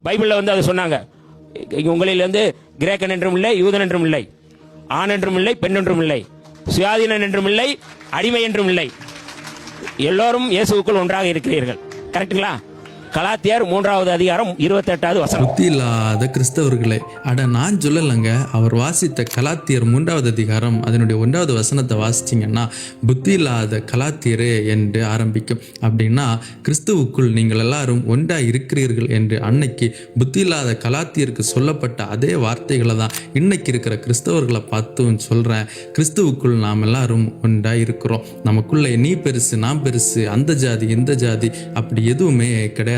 பைபிளில் அதை சொன்னாங்க. உங்களிலிருந்து கிரேக்கன் என்றும் இல்லை, யூதன் என்றும் இல்லை, ஆண் என்றும் இல்லை, பெண் என்றும் இல்லை, சுயாதீனன் என்றும் இல்லை, அடிமை என்றும் இல்லை, எல்லோரும் இயேசுவுக்குள் ஒன்றாக இருக்கிறீர்கள். கரெக்டுங்களா? கலாத்தியர் 3வது அதிகாரம் 28வது வசனம். புத்தி இல்லாத கிறிஸ்தவர்களே, அட நான் சொல்லலைங்க, அவர் வாசித்த கலாத்தியர் 3வது அதிகாரம் அதனுடைய 1வது வசனத்தை வாசிச்சிங்கன்னா புத்தி இல்லாத கலாத்தியரே என்று ஆரம்பிக்கும். அப்படின்னா கிறிஸ்துவுக்குள் நீங்கள் எல்லாரும் ஒன்றா இருக்கிறீர்கள் என்று அன்னைக்கு புத்தி இல்லாத கலாத்தியருக்கு சொல்லப்பட்ட அதே வார்த்தைகளை தான் இன்னைக்கு இருக்கிற கிறிஸ்தவர்களை பார்த்தும் சொல்கிறேன். கிறிஸ்துவுக்குள் நாம் எல்லாரும் ஒன்றா இருக்கிறோம். நமக்குள்ள நீ பெருசு நான் பெருசு, அந்த ஜாதி இந்த ஜாதி அப்படி எதுவுமே கிடையாது.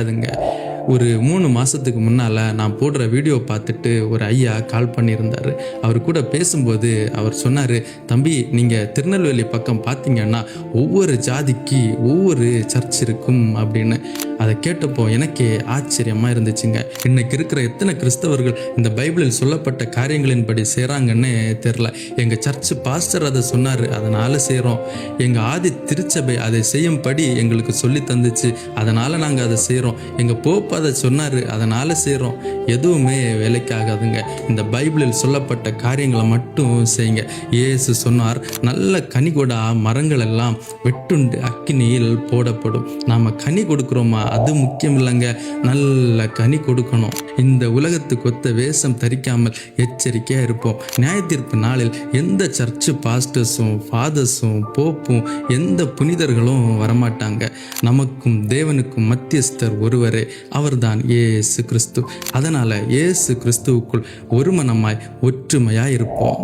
ஒரு 3 மாசத்துக்கு முன்னால நான் போடுற வீடியோ பார்த்துட்டு ஒரு ஐயா கால் பண்ணியிருந்தாரு. அவர் கூட பேசும்போது அவர் சொன்னாரு, தம்பி நீங்க திருநெல்வேலி பக்கம் பார்த்தீங்கன்னா ஒவ்வொரு ஜாதிக்கு ஒவ்வொரு சர்ச் இருக்கும் அப்படின்னு. அதை கேட்டப்போ எனக்கே ஆச்சரியமா இருந்துச்சுங்க. இன்னைக்கு இருக்கிற எத்தனை கிறிஸ்தவர்கள் இந்த பைபிளில் சொல்லப்பட்ட காரியங்களின்படி செய்கிறாங்கன்னே தெரில. எங்கள் சர்ச் பாஸ்டர் அதை சொன்னார், அதனால் செய்கிறோம். எங்கள் ஆதி திருச்சபை அதை செய்யும்படி எங்களுக்கு சொல்லி தந்துச்சு, அதனால் நாங்கள் அதை செய்கிறோம். எங்கள் போப்பு அதை சொன்னார், அதனால் செய்கிறோம். எதுவுமே வேலைக்காகாதுங்க. இந்த பைபிளில் சொல்லப்பட்ட காரியங்களை மட்டும் செய்யுங்க. இயேசு சொன்னார், நல்ல கனி கொடா மரங்கள் எல்லாம் வெட்டுண்டு அக்கினியில் போடப்படும். நாம் கனி கொடுக்குறோமா அது முக்கியம் இல்லைங்க, நல்ல கனி கொடுக்கணும். இந்த உலகத்துக்கு ஒத்த வேஷம் தரிக்காமல் எச்சரிக்கையாக இருப்போம். நியாயத்தீர்ப்பு நாளில் எந்த சர்ச்சு பாஸ்டர்ஸும் ஃபாதர்ஸும் போப்பும் எந்த புனிதர்களும் வரமாட்டாங்க. நமக்கும் தேவனுக்கும் மத்தியஸ்தர் ஒருவரே, அவர்தான் இயேசு கிறிஸ்து. அதனால இயேசு கிறிஸ்துவுக்குள் ஒரு மனமாய் ஒற்றுமையாய் இருப்போம்.